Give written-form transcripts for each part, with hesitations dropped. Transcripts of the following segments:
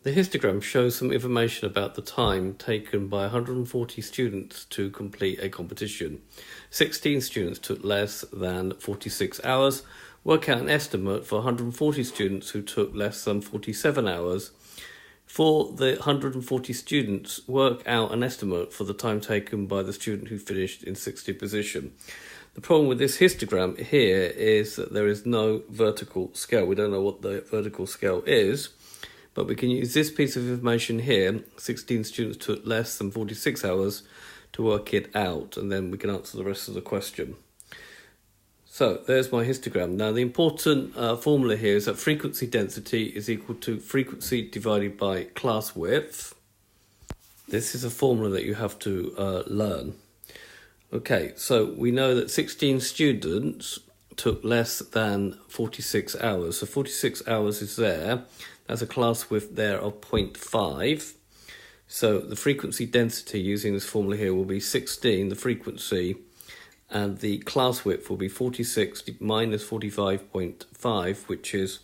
The histogram shows some information about the time taken by 140 students to complete a competition. 16 students took less than 46 hours. Work out an estimate for 140 students who took less than 47 hours. For the 140 students, work out an estimate for the time taken by the student who finished in 60th position. The problem with this histogram here is that there is no vertical scale. We don't know what the vertical scale is, but we can use this piece of information here, 16 students took less than 46 hours, to work it out, and then we can answer the rest of the question. So there's my histogram. Now the important formula here is that frequency density is equal to frequency divided by class width. This is a formula that you have to learn. Okay, so we know that 16 students took less than 46 hours. So 46 hours is there. That's a class width there of 0.5. So the frequency density using this formula here will be 16, the frequency, and the class width will be 46 minus 45.5, which is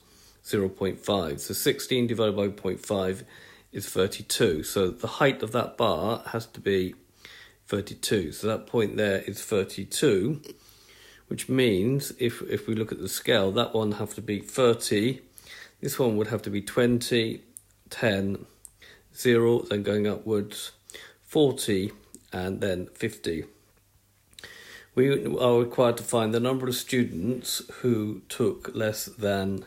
0.5. So 16 divided by 0.5 is 32. So the height of that bar has to be 32. So that point there is 32, which means if we look at the scale, that one have to be 30. This one would have to be 20, 10, 0, then going upwards, 40, and then 50. We are required to find the number of students who took less than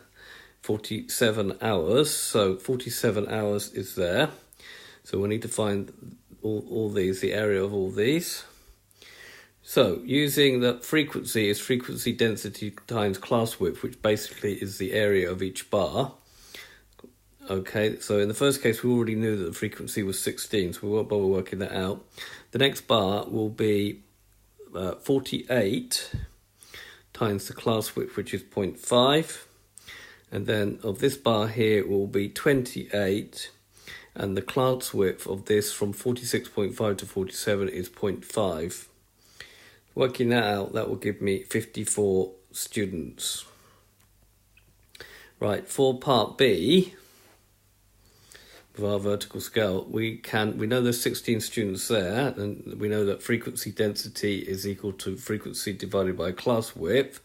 47 hours. So 47 hours is there. So we need to find all these, the area of all these. So using the frequency is frequency density times class width, which basically is the area of each bar. Okay, so in the first case, we already knew that the frequency was 16, so we won't bother working that out. The next bar will be 48 times the class width, which is 0.5. And then of this bar here will be 28. And the class width of this from 46.5 to 47 is 0.5. Working that out, that will give me 54 students. Right, for part B, with our vertical scale, we know there's 16 students there, and we know that frequency density is equal to frequency divided by class width.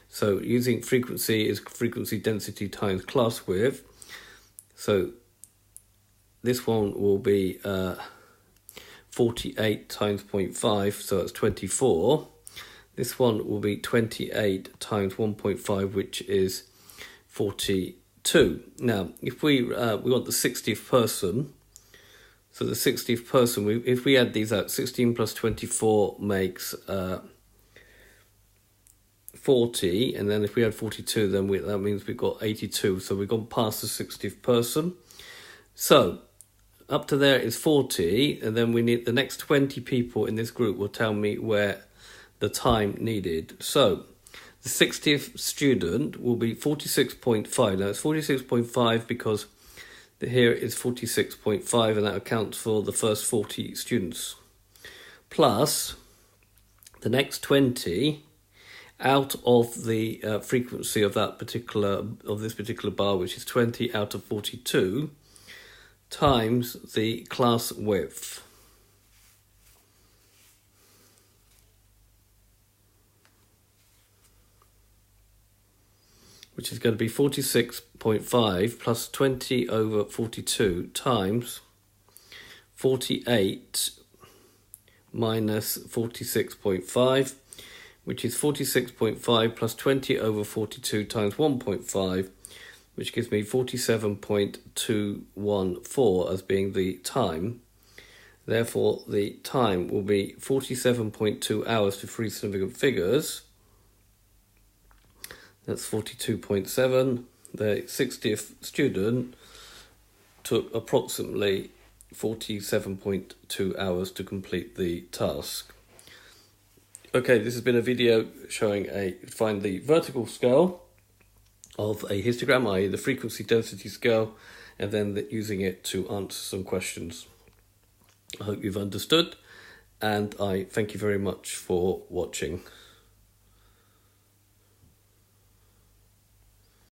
So using frequency is frequency density times class width. So this one will be 48 times 0.5, so that's 24. This one will be 28 times 1.5, which is 42. Now, if we want the 60th person, so the 60th person, if we add these out, 16 plus 24 makes 40, and then if we add 42, then that means we've got 82, so we've gone past the 60th person. So up to there is 40, and then we need the next 20 people in this group will tell me where the time needed. So the 60th student will be 46.5. Now it's 46.5 because here is 46.5, and that accounts for the first 40 students. Plus the next 20 out of the frequency of this particular bar, which is 20 out of 42, times the class width. Which is going to be 46.5 plus 20 over 42 times 48 minus 46.5, which is 46.5 plus 20 over 42 times 1.5, which gives me 47.214 as being the time. Therefore, the time will be 47.2 hours for three significant figures. That's 42.7. The 60th student took approximately 47.2 hours to complete the task. Okay, this has been a video showing find the vertical scale of a histogram, i.e. the frequency density scale, and then using it to answer some questions. I hope you've understood, and I thank you very much for watching.